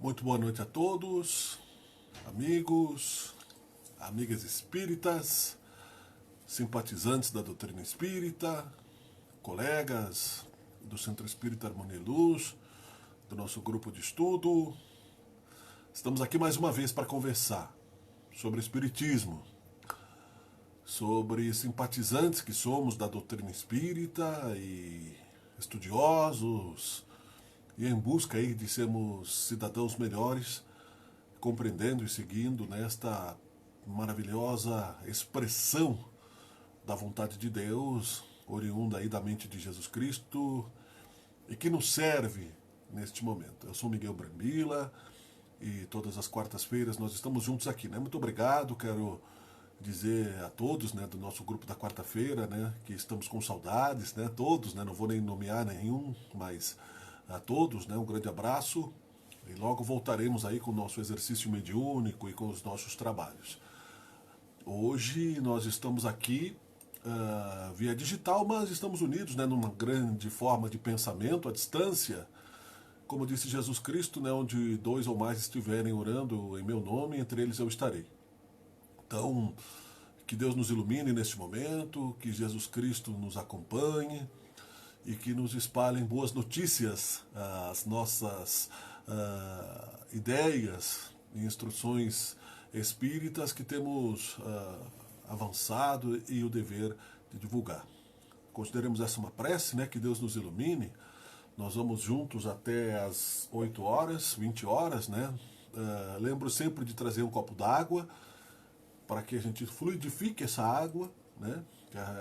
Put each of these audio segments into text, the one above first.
Muito boa noite a todos, amigos, amigas espíritas, simpatizantes da doutrina espírita, colegas do Centro Espírita Harmonia e Luz, do nosso grupo de estudo. Estamos aqui mais uma vez para conversar sobre espiritismo, sobre simpatizantes que somos da doutrina espírita e estudiosos, e em busca aí de sermos cidadãos melhores, compreendendo e seguindo nesta maravilhosa expressão da vontade de Deus, oriunda aí da mente de Jesus Cristo, e que nos serve neste momento. Eu sou Miguel Brambila, e todas as quartas-feiras nós estamos juntos aqui, né? Muito obrigado, quero dizer a todos, né, do nosso grupo da quarta-feira, né, que estamos com saudades, né, todos, né, não vou nem nomear nenhum, mas a todos, né, um grande abraço, e logo voltaremos aí com o nosso exercício mediúnico e com os nossos trabalhos. Hoje nós estamos aqui via digital, mas estamos unidos, né, numa grande forma de pensamento à distância, como disse Jesus Cristo, né, onde dois ou mais estiverem orando em meu nome, entre eles eu estarei. Então, que Deus nos ilumine neste momento, que Jesus Cristo nos acompanhe e que nos espalhem boas notícias, as nossas ideias e instruções espíritas que temos avançado e o dever de divulgar. Consideremos essa uma prece, né, que Deus nos ilumine. Nós vamos juntos até as 8 horas, 20 horas, né? Lembro sempre de trazer um copo d'água, para que a gente fluidifique essa água, né?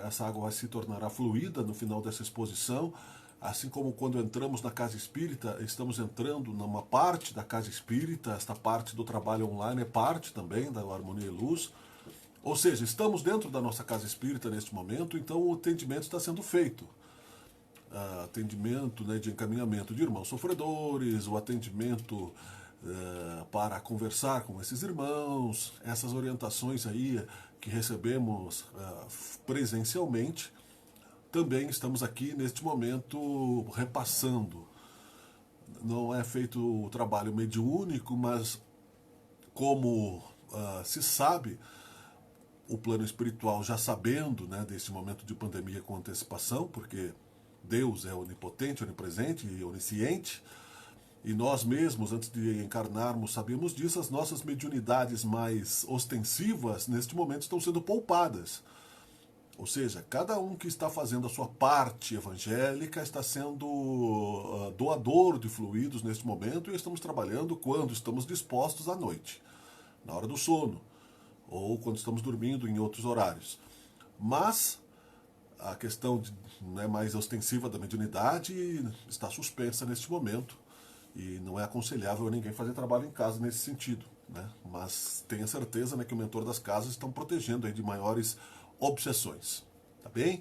Essa água vai se tornará fluida no final dessa exposição, assim como quando entramos na casa espírita, estamos entrando numa parte da casa espírita, esta parte do trabalho online é parte também da Harmonia e Luz, ou seja, estamos dentro da nossa casa espírita neste momento, então o atendimento está sendo feito. Atendimento, né, de encaminhamento de irmãos sofredores, o atendimento para conversar com esses irmãos, essas orientações aí que recebemos presencialmente, também estamos aqui neste momento repassando. Não é feito o trabalho mediúnico, mas como se sabe, o plano espiritual já sabendo, né, desse momento de pandemia com antecipação, porque Deus é onipotente, onipresente e onisciente, e nós mesmos, antes de encarnarmos, sabíamos disso, as nossas mediunidades mais ostensivas, neste momento, estão sendo poupadas. Ou seja, cada um que está fazendo a sua parte evangélica está sendo doador de fluidos neste momento, e estamos trabalhando quando estamos dispostos à noite, na hora do sono, ou quando estamos dormindo em outros horários. Mas a questão mais ostensiva da mediunidade está suspensa neste momento, e não é aconselhável a ninguém fazer trabalho em casa nesse sentido, né? Mas tenha certeza, né, que o mentor das casas estão protegendo aí de maiores obsessões, tá bem?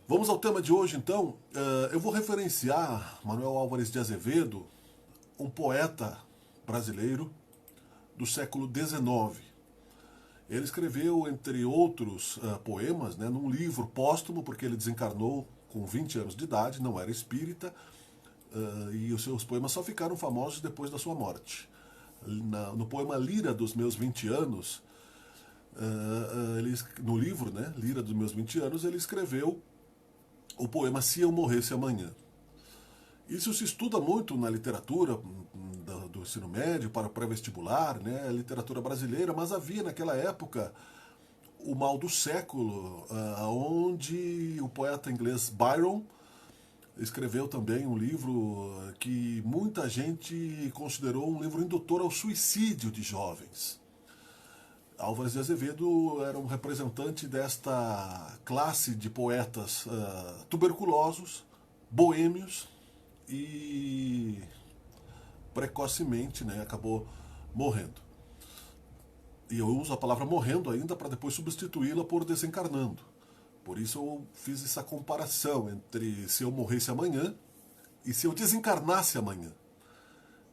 Vamos ao tema de hoje, então. Eu vou referenciar Manuel Álvares de Azevedo, um poeta brasileiro do século XIX. Ele escreveu, entre outros poemas, né, num livro póstumo, porque ele desencarnou com 20 anos de idade, não era espírita, e os seus poemas só ficaram famosos depois da sua morte. No poema Lira dos Meus 20 Anos, no livro, né, Lira dos Meus 20 Anos, ele escreveu o poema Se Eu Morresse Amanhã. Isso se estuda muito na literatura do ensino médio, para o pré-vestibular, né, a literatura brasileira, mas havia naquela época o mal do século, onde o poeta inglês Byron escreveu também um livro que muita gente considerou um livro indutor ao suicídio de jovens. Álvares de Azevedo era um representante desta classe de poetas tuberculosos, boêmios, e precocemente, né, acabou morrendo. E eu uso a palavra morrendo ainda para depois substituí-la por desencarnando. Por isso eu fiz essa comparação entre se eu morresse amanhã e se eu desencarnasse amanhã,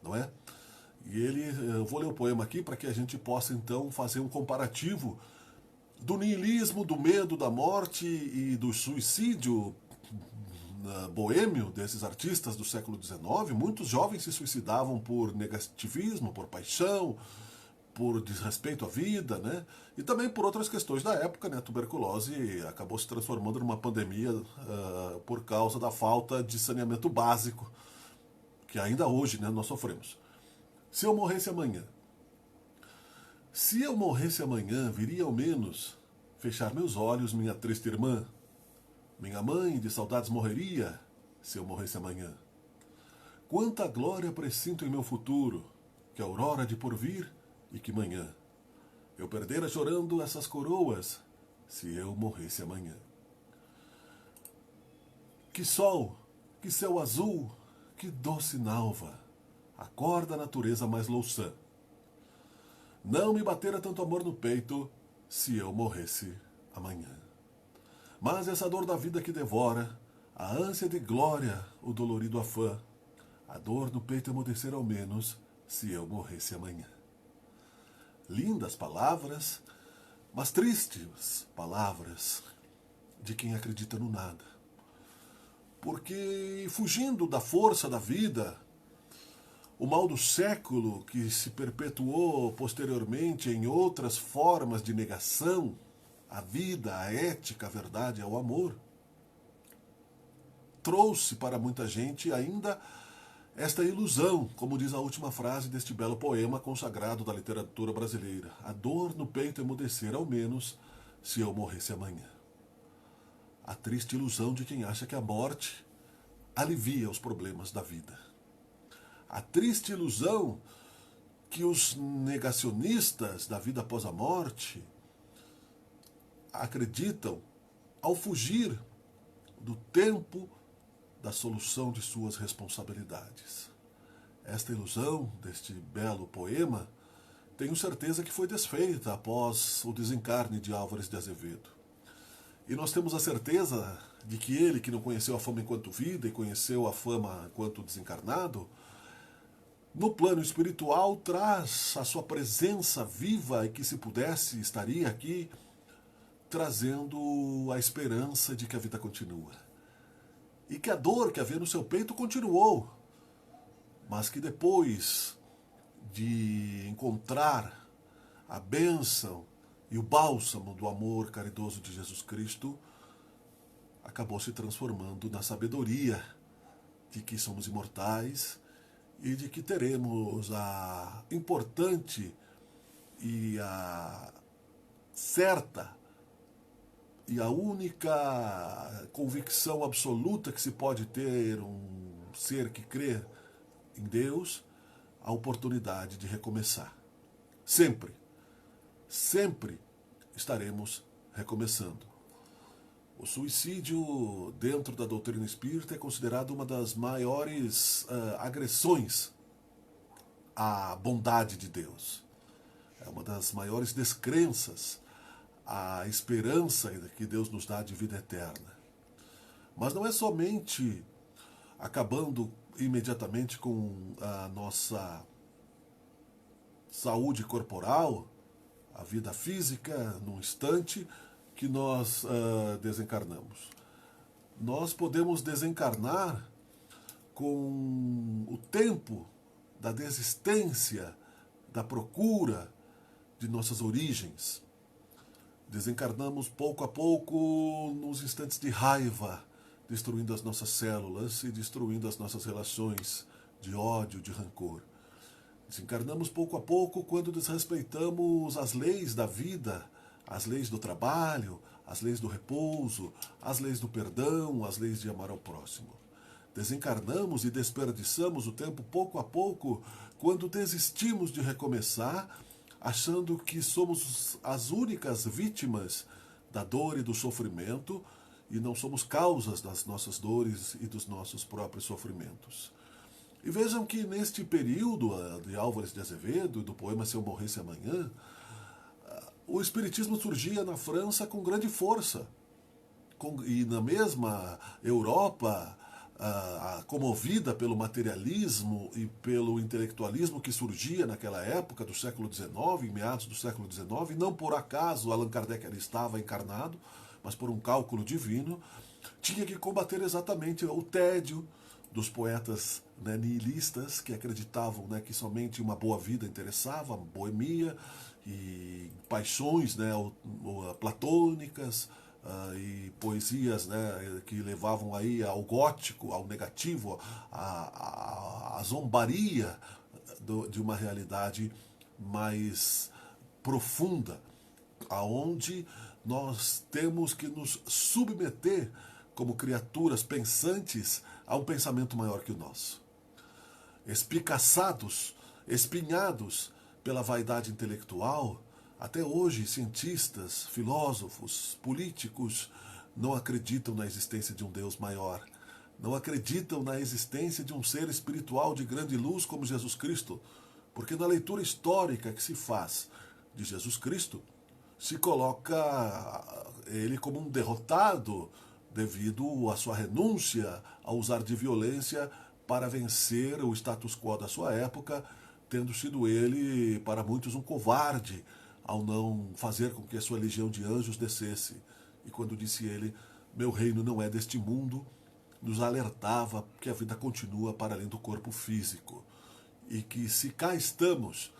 não é? E eu vou ler o poema aqui para que a gente possa então fazer um comparativo do niilismo, do medo da morte e do suicídio boêmio desses artistas do século XIX, muitos jovens se suicidavam por negativismo, por paixão, por desrespeito à vida, né? E também por outras questões da época, né? A tuberculose acabou se transformando numa pandemia por causa da falta de saneamento básico, que ainda hoje, né, nós sofremos. Se eu morresse amanhã, viria ao menos fechar meus olhos, minha triste irmã. Minha mãe de saudades morreria se eu morresse amanhã. Quanta glória presinto em meu futuro, que aurora de porvir e que manhã. Eu perdera chorando essas coroas, se eu morresse amanhã. Que sol, que céu azul, que doce nalva, acorda a natureza mais louçã. Não me batera tanto amor no peito, se eu morresse amanhã. Mas essa dor da vida que devora, a ânsia de glória, o dolorido afã, a dor no peito emudecer ao menos, se eu morresse amanhã. Lindas palavras, mas tristes palavras de quem acredita no nada. Porque, fugindo da força da vida, o mal do século que se perpetuou posteriormente em outras formas de negação, a vida, a ética, a verdade, ao amor, trouxe para muita gente ainda esta ilusão, como diz a última frase deste belo poema consagrado da literatura brasileira. A dor no peito emudecer, ao menos, se eu morresse amanhã. A triste ilusão de quem acha que a morte alivia os problemas da vida. A triste ilusão que os negacionistas da vida após a morte acreditam ao fugir do tempo da solução de suas responsabilidades. Esta ilusão deste belo poema, tenho certeza que foi desfeita após o desencarne de Álvares de Azevedo. E nós temos a certeza de que ele, que não conheceu a fama enquanto vida e conheceu a fama enquanto desencarnado, no plano espiritual traz a sua presença viva e que, se pudesse, estaria aqui trazendo a esperança de que a vida continua. E que a dor que havia no seu peito continuou, mas que depois de encontrar a bênção e o bálsamo do amor caridoso de Jesus Cristo, acabou se transformando na sabedoria de que somos imortais e de que teremos a importante e a certa e a única convicção absoluta que se pode ter um ser que crê em Deus, a oportunidade de recomeçar. Sempre, sempre estaremos recomeçando. O suicídio, dentro da doutrina espírita, é considerado uma das maiores agressões à bondade de Deus. É uma das maiores descrenças à esperança que Deus nos dá de vida eterna. Mas não é somente acabando imediatamente com a nossa saúde corporal, a vida física, num instante, que nós desencarnamos. Nós podemos desencarnar com o tempo da desistência, da procura de nossas origens. Desencarnamos pouco a pouco nos instantes de raiva, destruindo as nossas células e destruindo as nossas relações de ódio, de rancor. Desencarnamos pouco a pouco quando desrespeitamos as leis da vida, as leis do trabalho, as leis do repouso, as leis do perdão, as leis de amar ao próximo. Desencarnamos e desperdiçamos o tempo pouco a pouco quando desistimos de recomeçar, achando que somos as únicas vítimas da dor e do sofrimento e não somos causas das nossas dores e dos nossos próprios sofrimentos. E vejam que neste período de Álvares de Azevedo, do poema Se Eu Morresse Amanhã, o Espiritismo surgia na França com grande força. E na mesma Europa, comovida pelo materialismo e pelo intelectualismo que surgia naquela época do século XIX, em meados do século XIX, não por acaso Allan Kardec ali estava encarnado, mas por um cálculo divino, tinha que combater exatamente o tédio dos poetas, né, nihilistas, que acreditavam, né, que somente uma boa vida interessava, boemia e paixões, né, platônicas, e poesias, né, que levavam aí ao gótico, ao negativo, à zombaria de uma realidade mais profunda, aonde nós temos que nos submeter como criaturas pensantes a um pensamento maior que o nosso. Espicaçados, espinhados pela vaidade intelectual, até hoje cientistas, filósofos, políticos não acreditam na existência de um Deus maior, não acreditam na existência de um ser espiritual de grande luz como Jesus Cristo, porque na leitura histórica que se faz de Jesus Cristo, se coloca ele como um derrotado devido à sua renúncia a usar de violência para vencer o status quo da sua época, tendo sido ele, para muitos, um covarde ao não fazer com que a sua legião de anjos descesse. E quando disse ele, meu reino não é deste mundo, nos alertava que a vida continua para além do corpo físico. E que se cá estamos,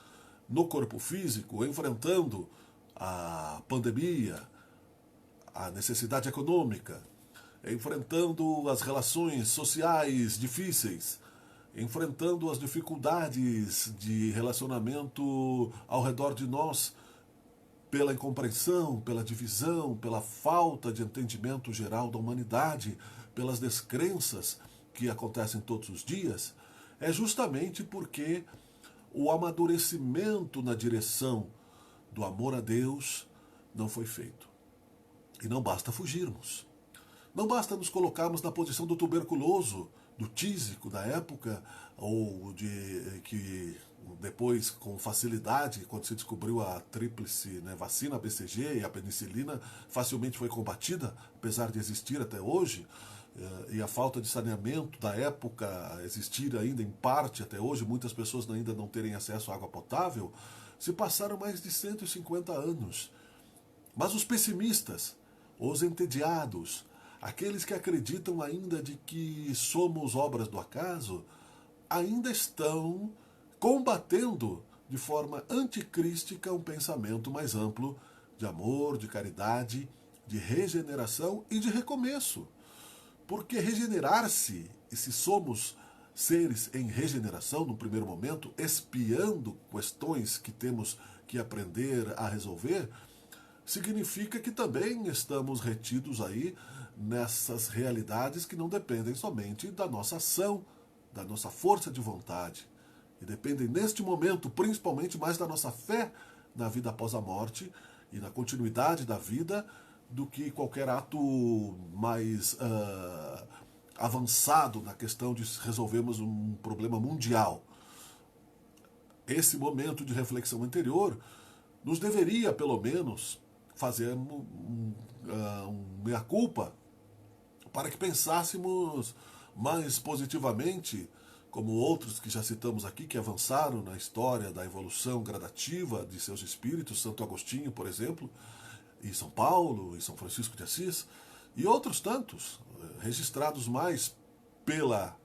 no corpo físico, enfrentando a pandemia, a necessidade econômica, enfrentando as relações sociais difíceis, enfrentando as dificuldades de relacionamento ao redor de nós, pela incompreensão, pela divisão, pela falta de entendimento geral da humanidade, pelas descrenças que acontecem todos os dias, é justamente porque o amadurecimento na direção do amor a Deus não foi feito. E não basta fugirmos. Não basta nos colocarmos na posição do tuberculoso, do tísico da época, ou de que depois, com facilidade, quando se descobriu a tríplice, né, vacina, a BCG e a penicilina, facilmente foi combatida, apesar de existir até hoje, e a falta de saneamento da época existir ainda em parte até hoje, muitas pessoas ainda não terem acesso à água potável, se passaram mais de 150 anos. Mas os pessimistas, os entediados, aqueles que acreditam ainda de que somos obras do acaso, ainda estão combatendo de forma anticrística um pensamento mais amplo de amor, de caridade, de regeneração e de recomeço. Porque regenerar-se, e se somos seres em regeneração, no primeiro momento, espiando questões que temos que aprender a resolver, significa que também estamos retidos aí nessas realidades que não dependem somente da nossa ação, da nossa força de vontade, e dependem neste momento principalmente mais da nossa fé na vida após a morte e na continuidade da vida do que qualquer ato mais avançado na questão de resolvermos um problema mundial. Esse momento de reflexão interior nos deveria, pelo menos, fazer um meia-culpa para que pensássemos mais positivamente, como outros que já citamos aqui, que avançaram na história da evolução gradativa de seus espíritos, Santo Agostinho, por exemplo, e São Paulo, e São Francisco de Assis, e outros tantos, registrados mais pela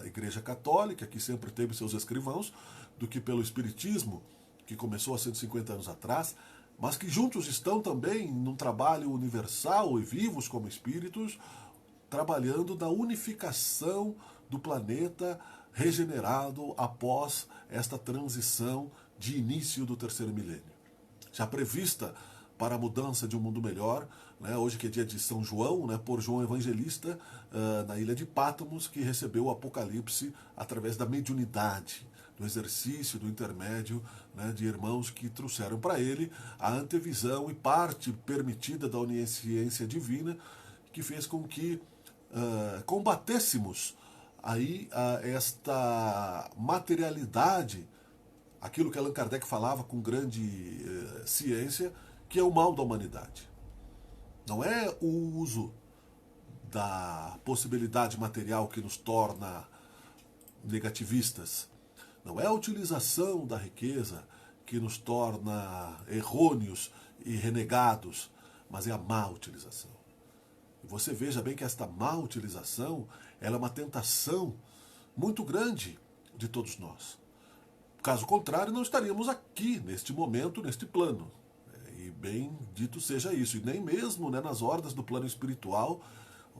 Igreja Católica, que sempre teve seus escrivãos, do que pelo Espiritismo, que começou há 150 anos atrás, mas que juntos estão também num trabalho universal e vivos como espíritos, trabalhando na unificação do planeta regenerado após esta transição de início do terceiro milênio. Já prevista para a mudança de um mundo melhor, né, hoje que é dia de São João, né, por João Evangelista, na ilha de Pátmos, que recebeu o Apocalipse através da mediunidade, do exercício, do intermédio, né, de irmãos que trouxeram para ele a antevisão e parte permitida da onisciência divina, que fez com que combatêssemos aí esta materialidade, aquilo que Allan Kardec falava com grande ciência, que é o mal da humanidade. Não é o uso da possibilidade material que nos torna negativistas. Não é a utilização da riqueza que nos torna errôneos e renegados, mas é a má utilização. Você veja bem que esta má utilização, ela é uma tentação muito grande de todos nós. Caso contrário, não estaríamos aqui, neste momento, neste plano. E bem dito seja isso. E nem mesmo, né, nas hordas do plano espiritual,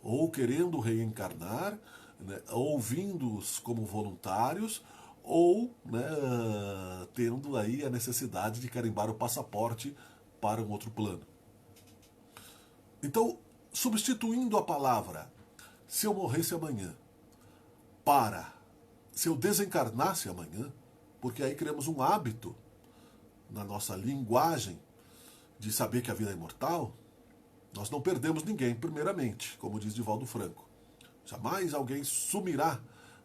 ou querendo reencarnar, né, ou vindo-os como voluntários, ou, né, tendo aí a necessidade de carimbar o passaporte para um outro plano. Então, substituindo a palavra se eu morresse amanhã para se eu desencarnasse amanhã, porque aí criamos um hábito na nossa linguagem de saber que a vida é imortal, nós não perdemos ninguém, primeiramente, como diz Divaldo Franco. Jamais alguém sumirá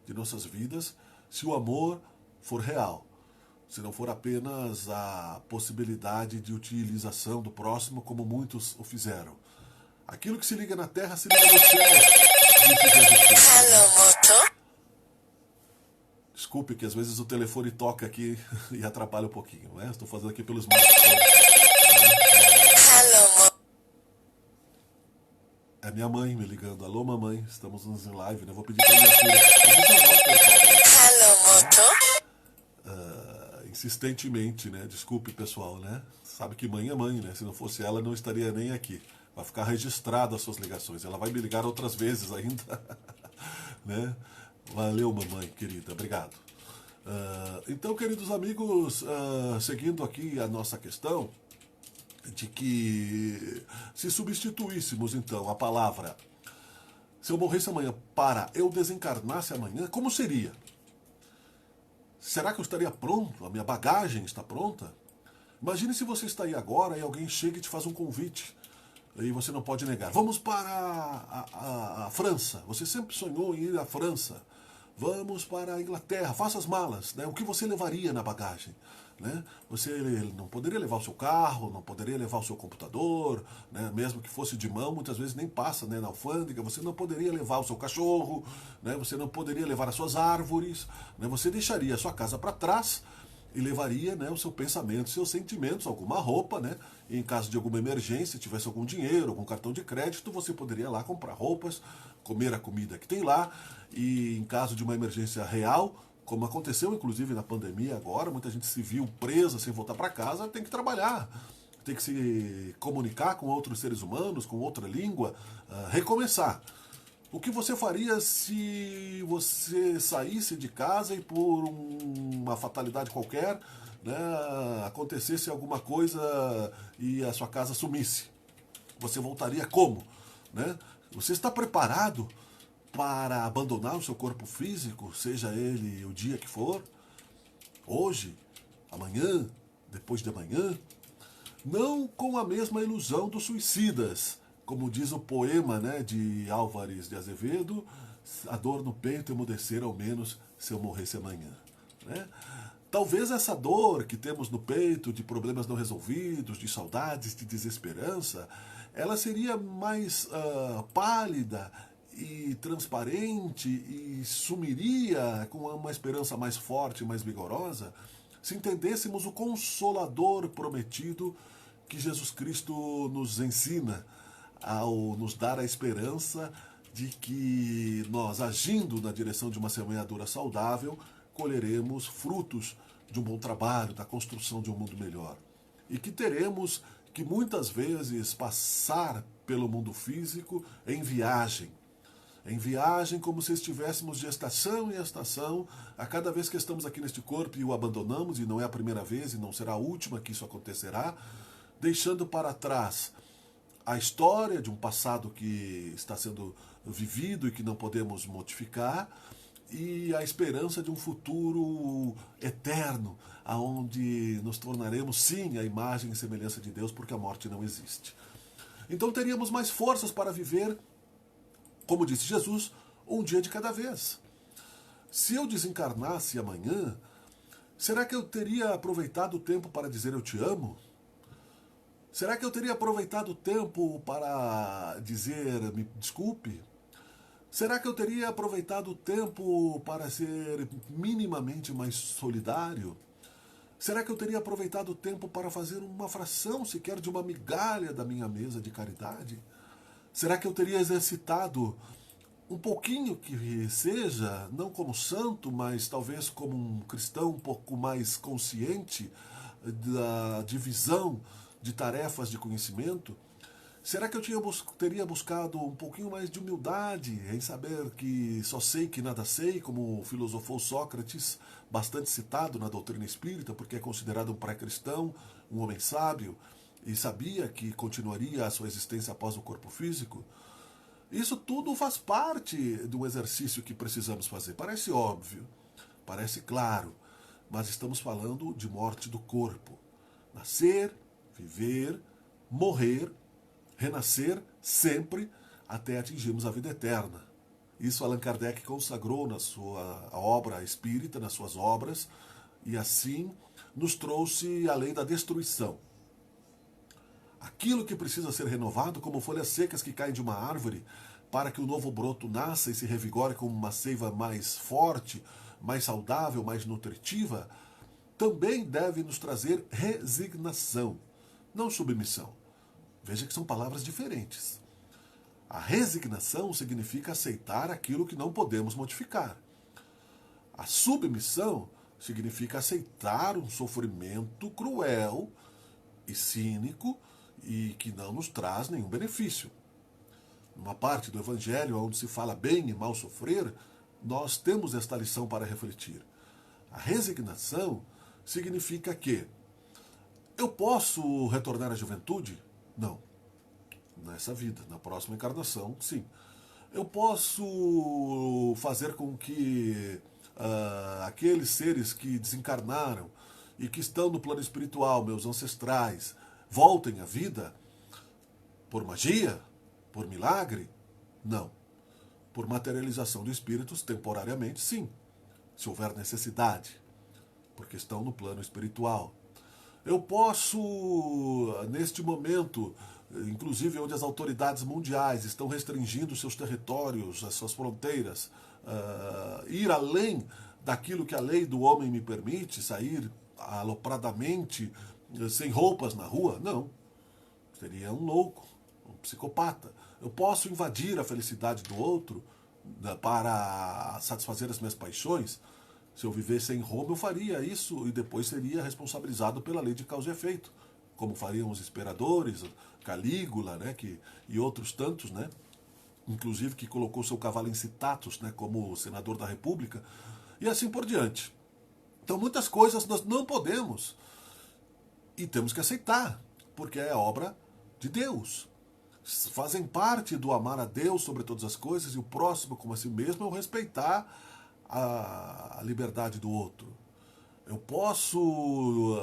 de nossas vidas se o amor for real, se não for apenas a possibilidade de utilização do próximo, como muitos o fizeram. Aquilo que se liga na terra se liga no céu. Hello, moto. Desculpe que às vezes o telefone toca aqui e atrapalha um pouquinho, né? Estou fazendo aqui pelos smartphone. Hello, moto. É minha mãe me ligando. Alô, mamãe, estamos em live, né? Vou pedir para minha filha. Hello, moto. Insistentemente, né? Desculpe, pessoal, né? Sabe que mãe é mãe, né? Se não fosse ela, não estaria nem aqui. Vai ficar registrado as suas ligações. Ela vai me ligar outras vezes ainda, né? Valeu, mamãe querida, obrigado. Então, queridos amigos, seguindo aqui a nossa questão de que se substituíssemos então a palavra se eu morresse amanhã para eu desencarnasse amanhã, como seria? Será que eu estaria pronto? A minha bagagem está pronta? Imagine se você está aí agora e alguém chega e te faz um convite e você não pode negar. Vamos para a França. Você sempre sonhou em ir à França. Vamos para a Inglaterra. Faça as malas. Né? O que você levaria na bagagem? Né? Você não poderia levar o seu carro, não poderia levar o seu computador, né? Mesmo que fosse de mão, muitas vezes nem passa, né, na alfândega. Você não poderia levar o seu cachorro, né? Você não poderia levar as suas árvores, né? Você deixaria a sua casa para trás e levaria, né, o seu pensamento, seus sentimentos, alguma roupa, né? E em caso de alguma emergência, tivesse algum dinheiro, algum cartão de crédito, você poderia lá comprar roupas, comer a comida que tem lá, e em caso de uma emergência real, como aconteceu inclusive na pandemia agora, muita gente se viu presa sem voltar para casa, tem que trabalhar, tem que se comunicar com outros seres humanos, com outra língua, recomeçar. O que você faria se você saísse de casa e por uma fatalidade qualquer, né, acontecesse alguma coisa e a sua casa sumisse? Você voltaria como? Né? Você está preparado para abandonar o seu corpo físico, seja ele o dia que for? Hoje? Amanhã? Depois de amanhã? Não com a mesma ilusão dos suicidas. Como diz o poema, né, de Álvares de Azevedo, a dor no peito emudecer ao menos se eu morresse amanhã. Né? Talvez essa dor que temos no peito, de problemas não resolvidos, de saudades, de desesperança, ela seria mais pálida e transparente e sumiria com uma esperança mais forte, mais vigorosa, se entendêssemos o consolador prometido que Jesus Cristo nos ensina ao nos dar a esperança de que nós, agindo na direção de uma semeadura saudável, colheremos frutos de um bom trabalho, da construção de um mundo melhor. E que teremos que muitas vezes passar pelo mundo físico em viagem como se estivéssemos de estação em estação, a cada vez que estamos aqui neste corpo e o abandonamos, e não é a primeira vez e não será a última que isso acontecerá, deixando para trás a história de um passado que está sendo vivido e que não podemos modificar, e a esperança de um futuro eterno, aonde nos tornaremos, sim, a imagem e semelhança de Deus, porque a morte não existe. Então teríamos mais forças para viver, como disse Jesus, um dia de cada vez. Se eu desencarnasse amanhã, será que eu teria aproveitado o tempo para dizer eu te amo? Será que eu teria aproveitado o tempo para dizer me desculpe? Será que eu teria aproveitado o tempo para ser minimamente mais solidário? Será que eu teria aproveitado o tempo para fazer uma fração sequer de uma migalha da minha mesa de caridade? Será que eu teria exercitado um pouquinho que seja, não como santo, mas talvez como um cristão um pouco mais consciente da divisão de tarefas de conhecimento? Será que eu teria buscado um pouquinho mais de humildade em saber que só sei que nada sei, como filosofou Sócrates, bastante citado na doutrina espírita, porque é considerado um pré-cristão, um homem sábio, e sabia que continuaria a sua existência após o corpo físico? Isso tudo faz parte do exercício que precisamos fazer. Parece óbvio, parece claro, mas estamos falando de morte do corpo. Nascer, viver, morrer, renascer sempre até atingirmos a vida eterna. Isso Allan Kardec consagrou na sua obra espírita, nas suas obras, e assim nos trouxe a lei da destruição. Aquilo que precisa ser renovado, como folhas secas que caem de uma árvore, para que o novo broto nasça e se revigore como uma seiva mais forte, mais saudável, mais nutritiva, também deve nos trazer resignação, não submissão. Veja que são palavras diferentes. A resignação significa aceitar aquilo que não podemos modificar. A submissão significa aceitar um sofrimento cruel e cínico e que não nos traz nenhum benefício. Numa parte do Evangelho onde se fala bem e mal sofrer, nós temos esta lição para refletir. A resignação significa que eu posso retornar à juventude? Não. Nessa vida, na próxima encarnação, sim. Eu posso fazer com que aqueles seres que desencarnaram e que estão no plano espiritual, meus ancestrais, voltem à vida por magia, por milagre? Não. Por materialização de espíritos, temporariamente, sim. Se houver necessidade, porque estão no plano espiritual. Eu posso, neste momento, inclusive onde as autoridades mundiais estão restringindo seus territórios, as suas fronteiras, ir além daquilo que a lei do homem me permite, sair alopradamente, sem roupas na rua? Não. Seria um louco, um psicopata. Eu posso invadir a felicidade do outro para satisfazer as minhas paixões? Se eu vivesse sem roubo, eu faria isso e depois seria responsabilizado pela lei de causa e efeito, como fariam os imperadores, Calígula, né, e outros tantos, né, inclusive que colocou seu cavalo em Citatus, né, como senador da República, e assim por diante. Então muitas coisas nós não podemos e temos que aceitar, porque é obra de Deus. Fazem parte do amar a Deus sobre todas as coisas e o próximo como a si mesmo é o respeitar a liberdade do outro. Eu posso,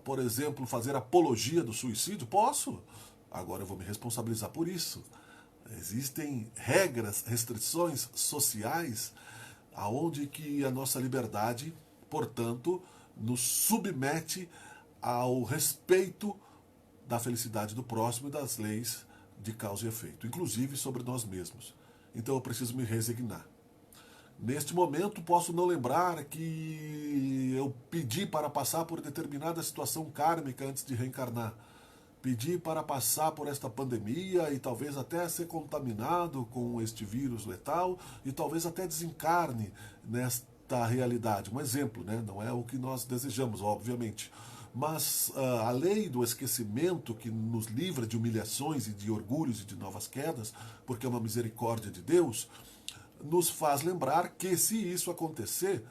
por exemplo, fazer apologia do suicídio? Posso. Agora eu vou me responsabilizar por isso. Existem regras, restrições sociais aonde que a nossa liberdade, portanto, nos submete ao respeito da felicidade do próximo e das leis de causa e efeito, inclusive sobre nós mesmos. Então eu preciso me resignar. Neste momento, posso não lembrar que eu pedi para passar por determinada situação kármica antes de reencarnar. Pedi para passar por esta pandemia e talvez até ser contaminado com este vírus letal e talvez até desencarne nesta realidade. Um exemplo, né? Não é o que nós desejamos, obviamente. Mas a lei do esquecimento que nos livra de humilhações e de orgulhos e de novas quedas, porque é uma misericórdia de Deus, nos faz lembrar que se isso acontecer,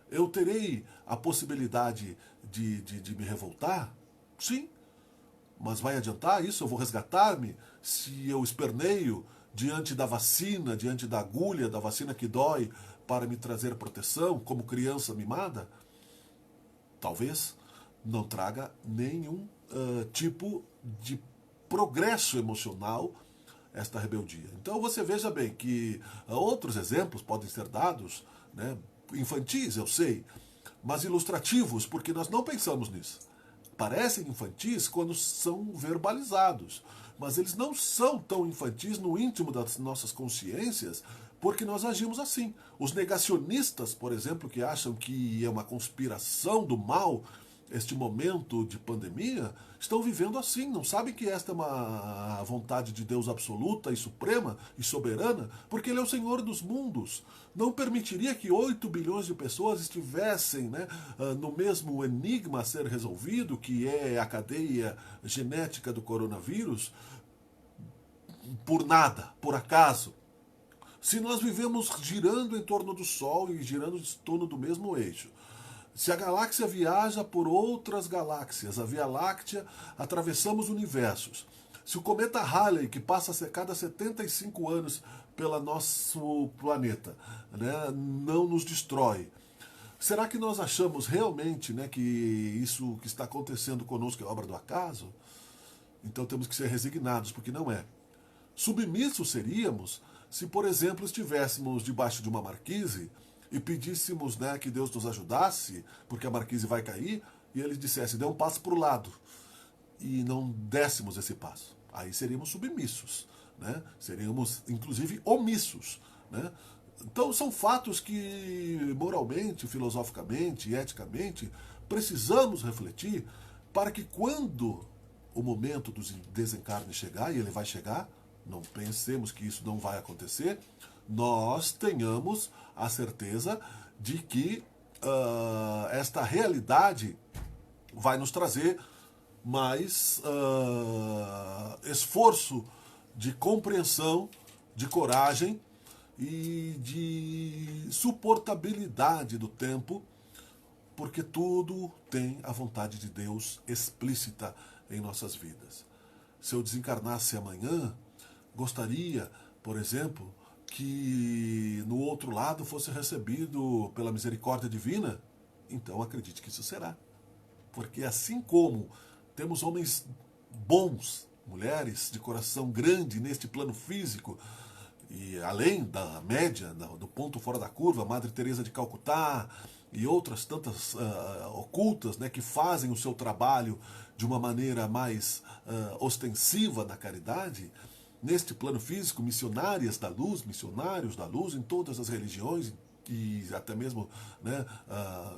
eu terei a possibilidade de me revoltar? Sim. Mas vai adiantar isso? Eu vou resgatar-me se eu esperneio diante da vacina, diante da agulha, da vacina que dói, para me trazer proteção, como criança mimada? Talvez não traga nenhum tipo de progresso emocional esta rebeldia. Então você veja bem que outros exemplos podem ser dados, né, infantis, eu sei, mas ilustrativos, porque nós não pensamos nisso. Parecem infantis quando são verbalizados, mas eles não são tão infantis no íntimo das nossas consciências, porque nós agimos assim. Os negacionistas, por exemplo, que acham que é uma conspiração do mal este momento de pandemia, estão vivendo assim, não sabem que esta é uma vontade de Deus absoluta e suprema e soberana, porque Ele é o Senhor dos mundos. Não permitiria que 8 bilhões de pessoas estivessem, né, no mesmo enigma a ser resolvido, que é a cadeia genética do coronavírus, por nada, por acaso. Se nós vivemos girando em torno do Sol e girando em torno do mesmo eixo, se a galáxia viaja por outras galáxias, a Via Láctea, atravessamos universos. Se o cometa Halley, que passa a cada 75 anos pelo nosso planeta, né, não nos destrói, será que nós achamos realmente, né, que isso que está acontecendo conosco é obra do acaso? Então temos que ser resignados, porque não é. Submissos seríamos se, por exemplo, estivéssemos debaixo de uma marquise e pedíssemos, né, que Deus nos ajudasse, porque a marquise vai cair, e ele dissesse, dê um passo para o lado, e não dessemos esse passo. Aí seríamos submissos, né? Seríamos, inclusive, omissos, né? Então, são fatos que, moralmente, filosoficamente, eticamente, precisamos refletir para que, quando o momento do desencarne chegar, e ele vai chegar, não pensemos que isso não vai acontecer, nós tenhamos a certeza de que esta realidade vai nos trazer mais esforço de compreensão, de coragem e de suportabilidade do tempo, porque tudo tem a vontade de Deus explícita em nossas vidas. Se eu desencarnasse amanhã, gostaria, por exemplo, que no outro lado fosse recebido pela misericórdia divina? Então acredite que isso será. Porque assim como temos homens bons, mulheres de coração grande neste plano físico, e além da média, do ponto fora da curva, Madre Teresa de Calcutá e outras tantas ocultas, né, que fazem o seu trabalho de uma maneira mais ostensiva na caridade, neste plano físico, missionárias da luz, missionários da luz em todas as religiões, e até mesmo, né,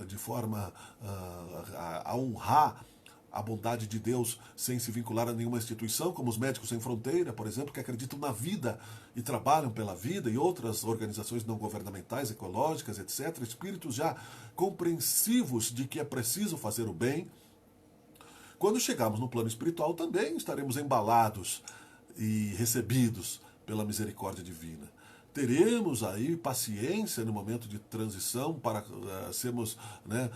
de forma a honrar a bondade de Deus sem se vincular a nenhuma instituição, como os Médicos Sem Fronteira, por exemplo, que acreditam na vida e trabalham pela vida, e outras organizações não governamentais, ecológicas, etc., espíritos já compreensivos de que é preciso fazer o bem. Quando chegarmos no plano espiritual, também estaremos embalados e recebidos pela misericórdia divina. Teremos aí paciência no momento de transição para sermos, né,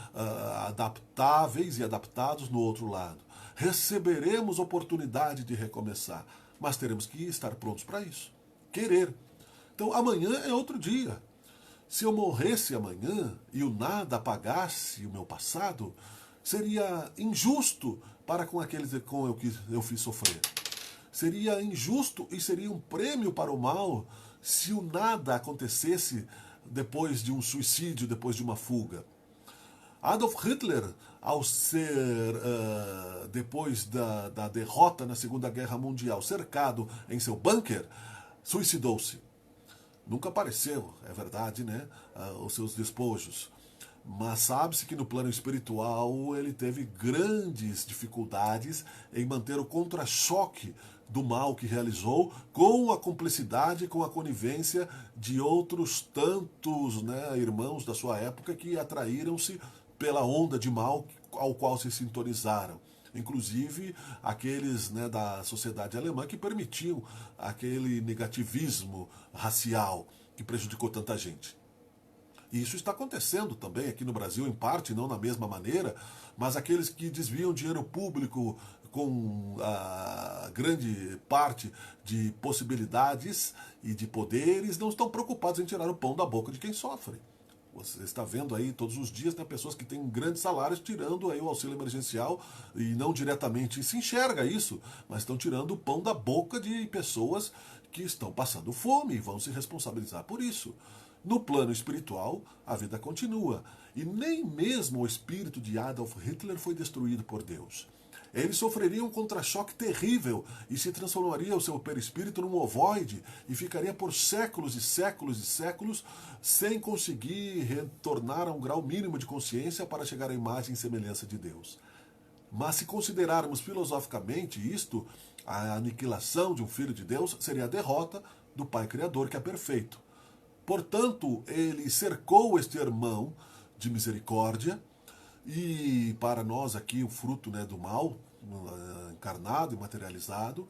adaptáveis e adaptados no outro lado. Receberemos oportunidade de recomeçar, mas teremos que estar prontos para isso. Querer. Então amanhã é outro dia. Se eu morresse amanhã e o nada apagasse o meu passado, seria injusto para com aqueles com que eu fiz sofrer. Seria injusto e seria um prêmio para o mal se o nada acontecesse depois de um suicídio, depois de uma fuga. Adolf Hitler, ao ser, depois da derrota na Segunda Guerra Mundial, cercado em seu bunker, suicidou-se. Nunca apareceu, é verdade, né, os seus despojos. Mas sabe-se que no plano espiritual ele teve grandes dificuldades em manter o contra-choque do mal que realizou, com a cumplicidade, com a conivência de outros tantos, né, irmãos da sua época que atraíram-se pela onda de mal ao qual se sintonizaram. Inclusive aqueles, né, da sociedade alemã que permitiam aquele negativismo racial que prejudicou tanta gente. E isso está acontecendo também aqui no Brasil, em parte, não na mesma maneira, mas aqueles que desviam dinheiro público com a grande parte de possibilidades e de poderes, não estão preocupados em tirar o pão da boca de quem sofre. Você está vendo aí todos os dias, né, pessoas que têm grandes salários tirando aí o auxílio emergencial, e não diretamente se enxerga isso, mas estão tirando o pão da boca de pessoas que estão passando fome e vão se responsabilizar por isso. No plano espiritual, a vida continua. E nem mesmo o espírito de Adolf Hitler foi destruído por Deus. Ele sofreria um contra-choque terrível e se transformaria o seu perispírito num ovoide e ficaria por séculos e séculos e séculos sem conseguir retornar a um grau mínimo de consciência para chegar à imagem e semelhança de Deus. Mas se considerarmos filosoficamente isto, a aniquilação de um filho de Deus seria a derrota do Pai Criador, que é perfeito. Portanto, ele cercou este irmão de misericórdia, e para nós aqui o fruto, né, do mal, encarnado e materializado,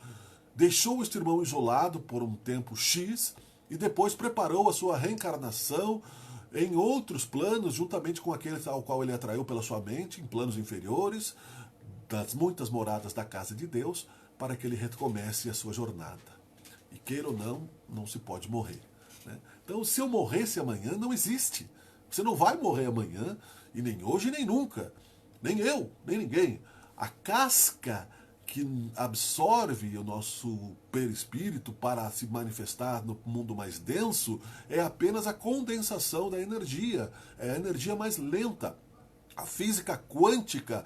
deixou este irmão isolado por um tempo X e depois preparou a sua reencarnação em outros planos, juntamente com aquele ao qual ele atraiu pela sua mente, em planos inferiores, das muitas moradas da casa de Deus, para que ele recomece a sua jornada. E queira ou não, não se pode morrer, né? Então, se eu morresse amanhã, não existe. Você não vai morrer amanhã, e nem hoje, nem nunca. Nem eu, nem ninguém. A casca que absorve o nosso perispírito para se manifestar no mundo mais denso é apenas a condensação da energia. É a energia mais lenta. A física quântica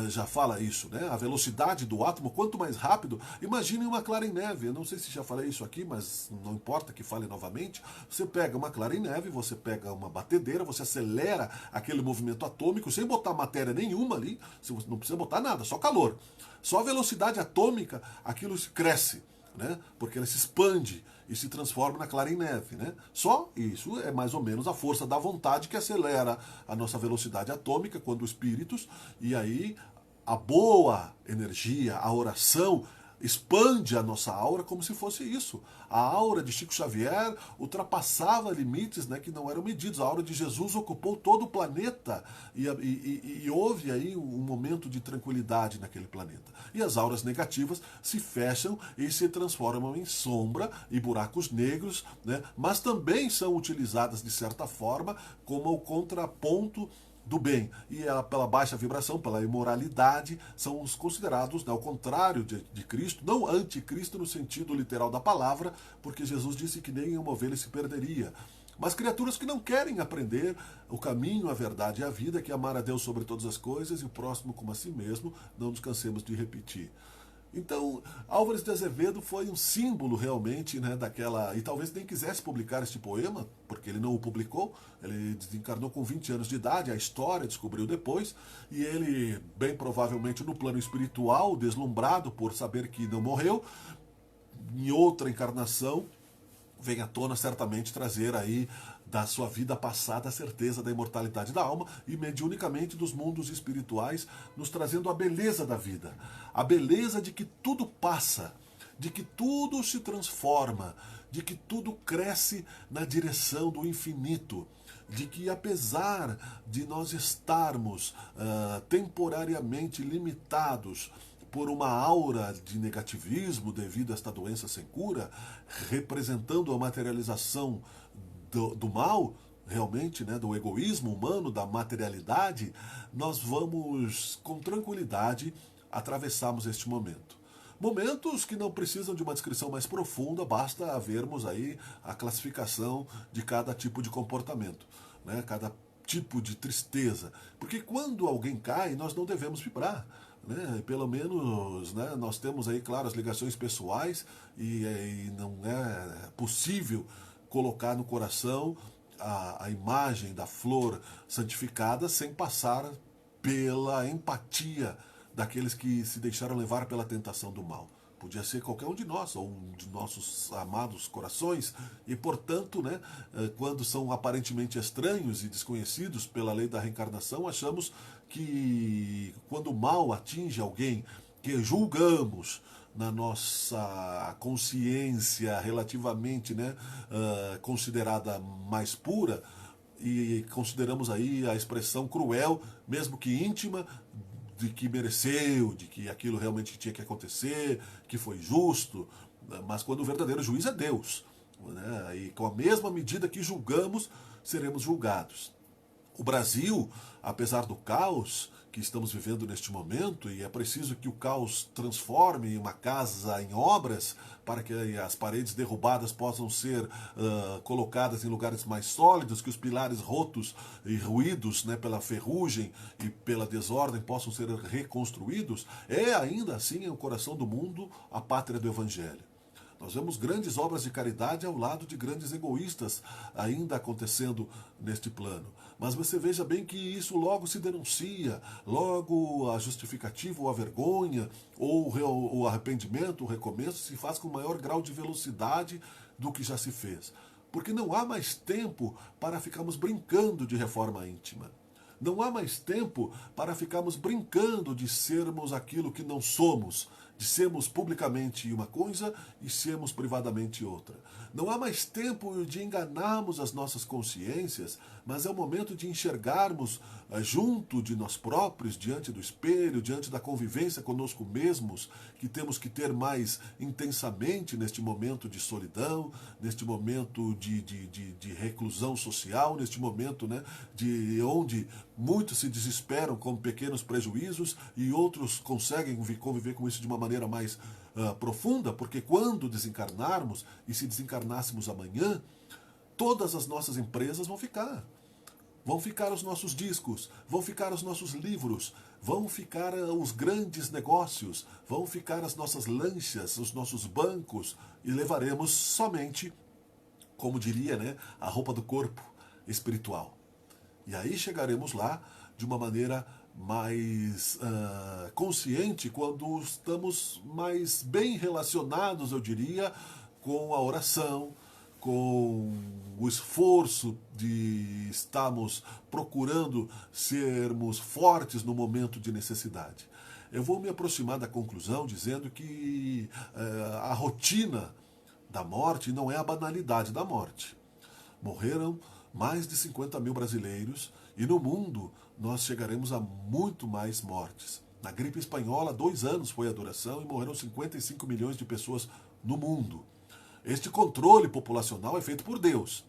já fala isso, né? A velocidade do átomo, quanto mais rápido, imagine uma clara em neve. Eu não sei se já falei isso aqui, mas não importa que fale novamente. Você pega uma clara em neve, você pega uma batedeira, você acelera aquele movimento atômico sem botar matéria nenhuma ali, você não precisa botar nada, só calor. Só a velocidade atômica, aquilo cresce, né? Porque ela se expande e se transforma na clara em neve, né? Só isso é mais ou menos a força da vontade que acelera a nossa velocidade atômica quando espíritos, e aí a boa energia, a oração, expande a nossa aura como se fosse isso. A aura de Chico Xavier ultrapassava limites, né, que não eram medidos. A aura de Jesus ocupou todo o planeta e houve aí um momento de tranquilidade naquele planeta. E as auras negativas se fecham e se transformam em sombra e buracos negros, né, mas também são utilizadas de certa forma como o contraponto do bem. E ela, pela baixa vibração, pela imoralidade, são os considerados, né, ao contrário de Cristo, não anticristo no sentido literal da palavra, porque Jesus disse que nenhuma ovelha se perderia. Mas criaturas que não querem aprender o caminho, a verdade e a vida, que é amar a Deus sobre todas as coisas e o próximo como a si mesmo, não nos cansemos de repetir. Então, Álvares de Azevedo foi um símbolo realmente, né, daquela... E talvez nem quisesse publicar este poema, porque ele não o publicou. Ele desencarnou com 20 anos de idade, a história descobriu depois. E ele, bem provavelmente no plano espiritual, deslumbrado por saber que não morreu, em outra encarnação, vem à tona certamente trazer aí da sua vida passada a certeza da imortalidade da alma e mediunicamente dos mundos espirituais, nos trazendo a beleza da vida, a beleza de que tudo passa, de que tudo se transforma, de que tudo cresce na direção do infinito, de que apesar de nós estarmos temporariamente limitados por uma aura de negativismo devido a esta doença sem cura, representando a materialização do mal, realmente, né, do egoísmo humano, da materialidade, nós vamos com tranquilidade atravessarmos este momento. Momentos que não precisam de uma descrição mais profunda, basta vermos aí a classificação de cada tipo de comportamento, né, cada tipo de tristeza. Porque quando alguém cai, nós não devemos vibrar, né? Pelo menos, né, nós temos aí, claro, as ligações pessoais e não é possível colocar no coração a imagem da flor santificada sem passar pela empatia daqueles que se deixaram levar pela tentação do mal. Podia ser qualquer um de nós, ou um de nossos amados corações, e portanto, né, quando são aparentemente estranhos e desconhecidos pela lei da reencarnação, achamos que quando o mal atinge alguém que julgamos na nossa consciência relativamente, né, considerada mais pura, e consideramos aí a expressão cruel, mesmo que íntima, de que mereceu, de que aquilo realmente tinha que acontecer, que foi justo, mas quando o verdadeiro juiz é Deus, né? E com a mesma medida que julgamos, seremos julgados. O Brasil, apesar do caos que estamos vivendo neste momento, e é preciso que o caos transforme uma casa em obras para que as paredes derrubadas possam ser colocadas em lugares mais sólidos, que os pilares rotos e ruídos, né, pela ferrugem e pela desordem possam ser reconstruídos, é ainda assim o coração do mundo, a pátria do Evangelho. Nós vemos grandes obras de caridade ao lado de grandes egoístas ainda acontecendo neste plano. Mas você veja bem que isso logo se denuncia, logo a justificativa ou a vergonha, ou o arrependimento, o recomeço, se faz com maior grau de velocidade do que já se fez. Porque não há mais tempo para ficarmos brincando de reforma íntima. Não há mais tempo para ficarmos brincando de sermos aquilo que não somos, de sermos publicamente uma coisa e sermos privadamente outra. Não há mais tempo de enganarmos as nossas consciências, mas é o momento de enxergarmos junto de nós próprios, diante do espelho, diante da convivência conosco mesmos, que temos que ter mais intensamente neste momento de solidão, neste momento de reclusão social, neste momento, né, de onde muitos se desesperam com pequenos prejuízos e outros conseguem conviver com isso de uma maneira mais profunda, porque quando desencarnarmos, e se desencarnássemos amanhã, todas as nossas empresas vão ficar. Vão ficar os nossos discos, vão ficar os nossos livros, vão ficar os grandes negócios, vão ficar as nossas lanchas, os nossos bancos, e levaremos somente, como diria, né, a roupa do corpo espiritual. E aí chegaremos lá de uma maneira mais consciente, quando estamos mais bem relacionados, eu diria, com a oração, com o esforço de estarmos procurando sermos fortes no momento de necessidade. Eu vou me aproximar da conclusão dizendo que a rotina da morte não é a banalidade da morte. Morreram mais de 50 mil brasileiros e no mundo nós chegaremos a muito mais mortes. Na gripe espanhola, 2 anos foi a duração e morreram 55 milhões de pessoas no mundo. Este controle populacional é feito por Deus.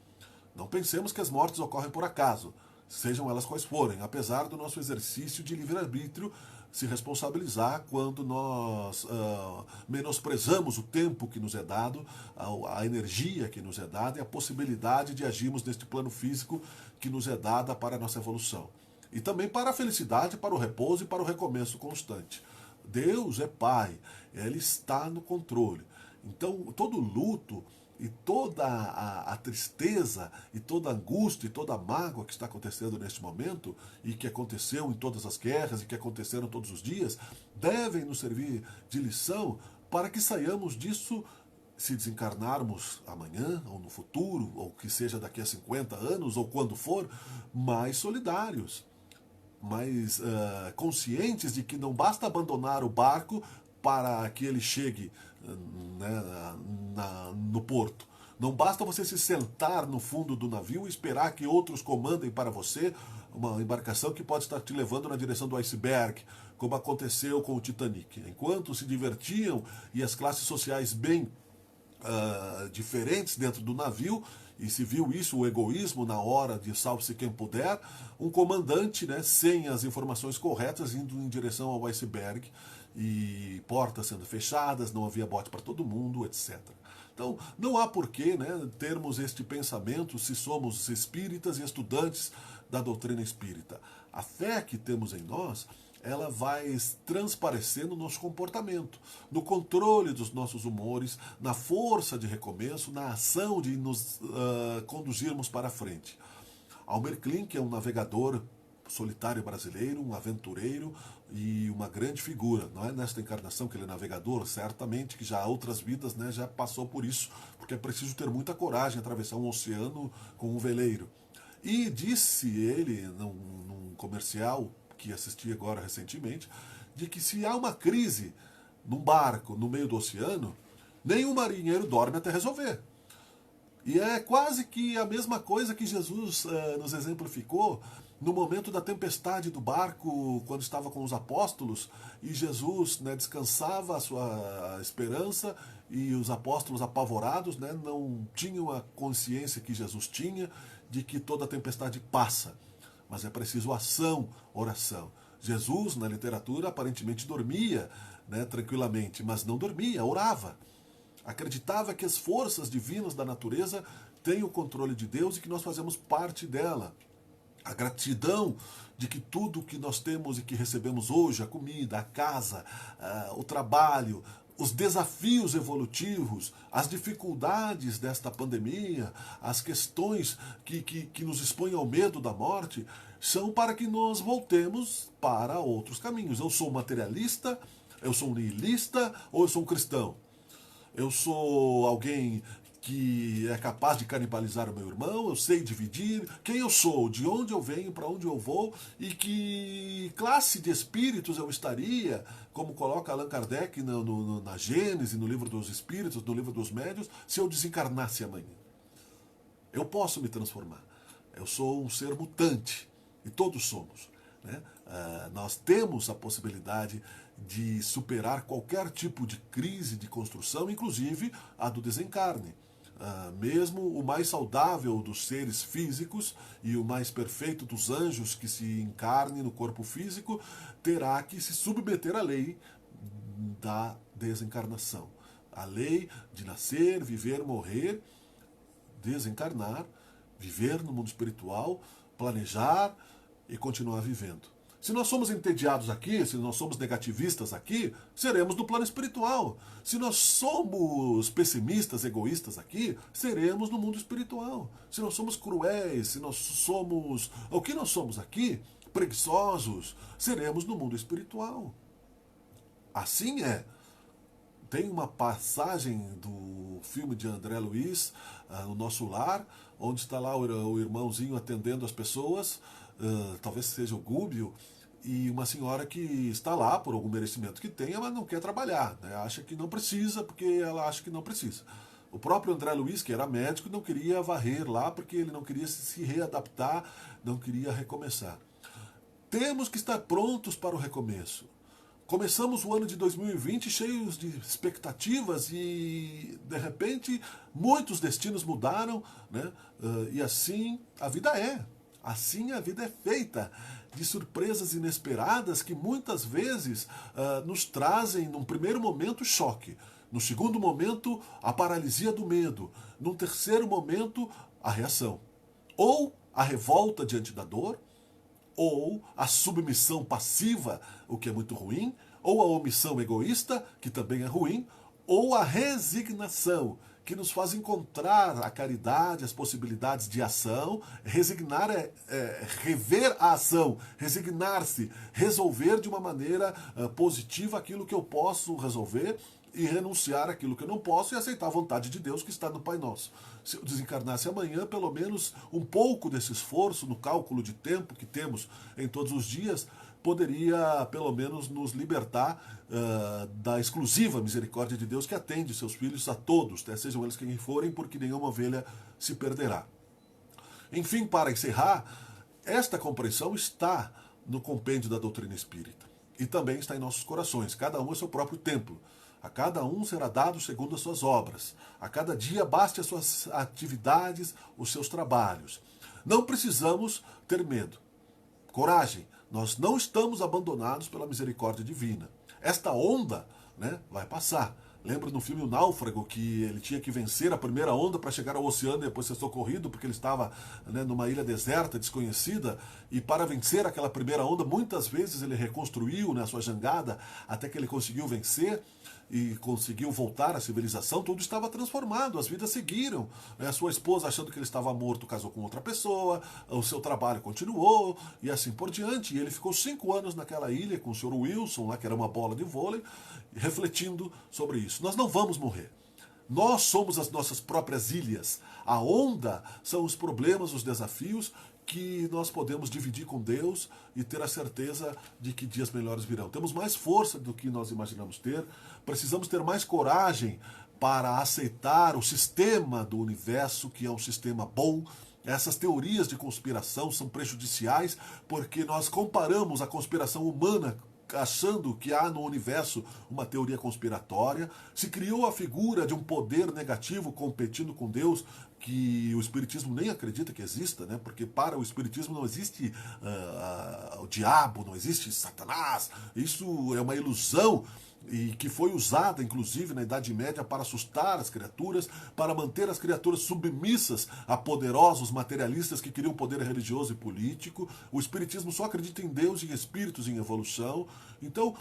Não pensemos que as mortes ocorrem por acaso, sejam elas quais forem, apesar do nosso exercício de livre-arbítrio se responsabilizar quando nós menosprezamos o tempo que nos é dado, a energia que nos é dada e a possibilidade de agirmos neste plano físico que nos é dada para a nossa evolução. E também para a felicidade, para o repouso e para o recomeço constante. Deus é Pai, Ele está no controle. Então, todo luto e toda a tristeza e toda a angústia e toda a mágoa que está acontecendo neste momento e que aconteceu em todas as guerras e que aconteceram todos os dias, devem nos servir de lição para que saiamos disso, se desencarnarmos amanhã ou no futuro, ou que seja daqui a 50 anos ou quando for, mais solidários, mais conscientes de que não basta abandonar o barco para que ele chegue, né, no porto. Não basta você se sentar no fundo do navio e esperar que outros comandem para você uma embarcação que pode estar te levando na direção do iceberg, como aconteceu com o Titanic. Enquanto se divertiam e as classes sociais bem diferentes dentro do navio, e se viu isso, o egoísmo na hora de salve-se quem puder, um comandante, né, sem as informações corretas indo em direção ao iceberg e portas sendo fechadas, não havia bote para todo mundo, etc. Então, não há porquê, né, termos este pensamento se somos espíritas e estudantes da doutrina espírita. A fé que temos em nós, ela vai transparecer no nosso comportamento, no controle dos nossos humores, na força de recomeço, na ação de nos conduzirmos para a frente. Almer Klink é um navegador solitário brasileiro, um aventureiro e uma grande figura. Não é nesta encarnação que ele é navegador, certamente que já há outras vidas, né, já passou por isso, porque é preciso ter muita coragem atravessar um oceano com um veleiro. E disse ele, num comercial que assisti agora recentemente, de que se há uma crise num barco no meio do oceano, nenhum marinheiro dorme até resolver. E é quase que a mesma coisa que Jesus nos exemplificou no momento da tempestade do barco, quando estava com os apóstolos, e Jesus, né, descansava a sua esperança, e os apóstolos apavorados, né, não tinham a consciência que Jesus tinha de que toda a tempestade passa. mas é preciso ação, oração. Jesus, na literatura, aparentemente dormia, né, tranquilamente, mas não dormia, orava. Acreditava que as forças divinas da natureza têm o controle de Deus e que nós fazemos parte dela. A gratidão de que tudo que nós temos e que recebemos hoje, a comida, a casa, o trabalho, os desafios evolutivos, as dificuldades desta pandemia, as questões que nos expõem ao medo da morte, são para que nós voltemos para outros caminhos. Eu sou materialista, eu sou um niilista ou eu sou um cristão? Eu sou alguém que é capaz de canibalizar o meu irmão, eu sei dividir quem eu sou, de onde eu venho, para onde eu vou e que classe de espíritos eu estaria, como coloca Allan Kardec na Gênese, no livro dos Espíritos, no livro dos Médiuns, se eu desencarnasse amanhã. Eu posso me transformar. Eu sou um ser mutante e todos somos, né? Nós temos a possibilidade de superar qualquer tipo de crise de construção, inclusive a do desencarne. Mesmo o mais saudável dos seres físicos e o mais perfeito dos anjos que se encarne no corpo físico terá que se submeter à lei da desencarnação. A lei de nascer, viver, morrer, desencarnar, viver no mundo espiritual, planejar e continuar vivendo. Se nós somos entediados aqui, se nós somos negativistas aqui, seremos no plano espiritual. Se nós somos pessimistas, egoístas aqui, seremos no mundo espiritual. Se nós somos cruéis, se nós somos... O que nós somos aqui? Preguiçosos, seremos no mundo espiritual. Assim é. Tem uma passagem do filme de André Luiz, No Nosso Lar, onde está lá o irmãozinho atendendo as pessoas, talvez seja o Gúbio, e uma senhora que está lá por algum merecimento que tenha, mas não quer trabalhar, né? Acha que não precisa, porque ela acha que não precisa. O próprio André Luiz, que era médico, não queria varrer lá, porque ele não queria se readaptar, não queria recomeçar. Temos que estar prontos para o recomeço. Começamos o ano de 2020 cheios de expectativas e, de repente, muitos destinos mudaram, né? E assim a vida é. Assim a vida é feita de surpresas inesperadas que muitas vezes nos trazem, num primeiro momento, choque. No segundo momento, a paralisia do medo. Num terceiro momento, a reação. Ou a revolta diante da dor, ou a submissão passiva, o que é muito ruim, ou a omissão egoísta, que também é ruim, ou a resignação, que nos faz encontrar a caridade, as possibilidades de ação. Resignar é rever a ação, resignar-se, resolver de uma maneira positiva aquilo que eu posso resolver e renunciar aquilo que eu não posso e aceitar a vontade de Deus que está no Pai Nosso. Se eu desencarnasse amanhã, pelo menos um pouco desse esforço no cálculo de tempo que temos em todos os dias poderia, pelo menos, nos libertar da exclusiva misericórdia de Deus que atende seus filhos a todos, né? Sejam eles quem forem, porque nenhuma ovelha se perderá. Enfim, para encerrar, esta compreensão está no compêndio da doutrina espírita e também está em nossos corações. Cada um é seu próprio templo. A cada um será dado segundo as suas obras. A cada dia baste as suas atividades, os seus trabalhos. Não precisamos ter medo. Coragem. Nós não estamos abandonados pela misericórdia divina. Esta onda, né, vai passar. Lembra no filme O Náufrago, que ele tinha que vencer a primeira onda para chegar ao oceano e depois ser socorrido, porque ele estava, né, numa ilha deserta, desconhecida, e para vencer aquela primeira onda, muitas vezes ele reconstruiu, né, a sua jangada, até que ele conseguiu vencer e conseguiu voltar à civilização. Tudo estava transformado, as vidas seguiram. A sua esposa, achando que ele estava morto, casou com outra pessoa, o seu trabalho continuou, e assim por diante. E ele ficou 5 anos naquela ilha com o Sr. Wilson, lá, que era uma bola de vôlei, refletindo sobre isso. Nós não vamos morrer. Nós somos as nossas próprias ilhas. A onda são os problemas, os desafios que nós podemos dividir com Deus e ter a certeza de que dias melhores virão. Temos mais força do que nós imaginamos ter, precisamos ter mais coragem para aceitar o sistema do universo, que é um sistema bom. Essas teorias de conspiração são prejudiciais porque nós comparamos a conspiração humana achando que há no universo uma teoria conspiratória. Se criou a figura de um poder negativo competindo com Deus, que o Espiritismo nem acredita que exista, né? Porque para o Espiritismo não existe o diabo, não existe Satanás. Isso é uma ilusão e que foi usada, inclusive, na Idade Média para assustar as criaturas, para manter as criaturas submissas a poderosos materialistas que queriam poder religioso e político. O Espiritismo só acredita em Deus, em espíritos, em evolução. Então,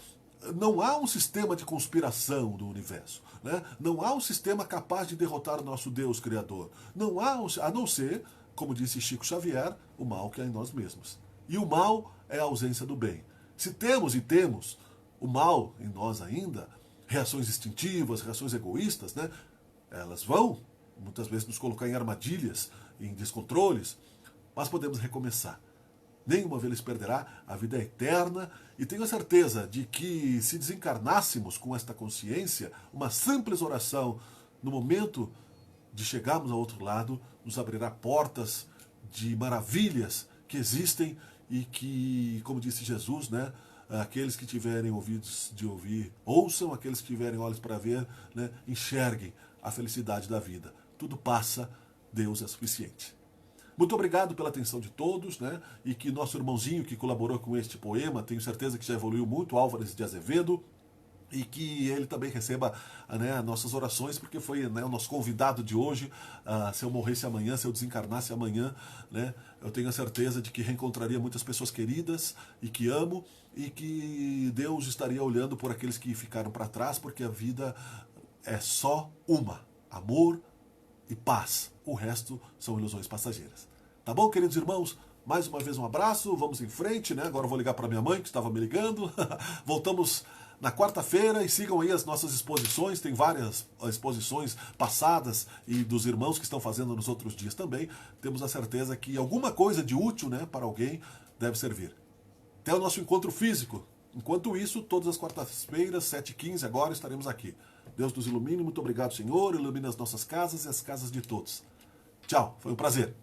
não há um sistema de conspiração do universo, né? Não há um sistema capaz de derrotar o nosso Deus Criador. Não há, a não ser, como disse Chico Xavier, o mal que há em nós mesmos. E o mal é a ausência do bem. Se temos o mal em nós ainda, reações instintivas, reações egoístas, né? Elas vão, muitas vezes, nos colocar em armadilhas, em descontroles, mas podemos recomeçar. Nenhuma vez perderá, a vida é eterna, e tenho a certeza de que se desencarnássemos com esta consciência, uma simples oração, no momento de chegarmos ao outro lado, nos abrirá portas de maravilhas que existem e que, como disse Jesus, né, aqueles que tiverem ouvidos de ouvir, ouçam, aqueles que tiverem olhos para ver, né, enxerguem a felicidade da vida. Tudo passa, Deus é suficiente. Muito obrigado pela atenção de todos, né? E que nosso irmãozinho que colaborou com este poema, tenho certeza que já evoluiu muito, Álvares de Azevedo, e que ele também receba, né, nossas orações, porque foi, né, o nosso convidado de hoje. Se eu morresse amanhã, se eu desencarnasse amanhã, né, eu tenho a certeza de que reencontraria muitas pessoas queridas e que amo, e que Deus estaria olhando por aqueles que ficaram para trás, porque a vida é só uma: amor e paz. O resto são ilusões passageiras. Tá bom, queridos irmãos? Mais uma vez um abraço, vamos em frente, né? Agora eu vou ligar para minha mãe, que estava me ligando. Voltamos na quarta-feira e sigam aí as nossas exposições. Tem várias exposições passadas e dos irmãos que estão fazendo nos outros dias também. Temos a certeza que alguma coisa de útil, né, para alguém deve servir. Até o nosso encontro físico. Enquanto isso, todas as quartas-feiras, 7h15, agora estaremos aqui. Deus nos ilumine, muito obrigado, Senhor. Ilumine as nossas casas e as casas de todos. Tchau, foi um prazer.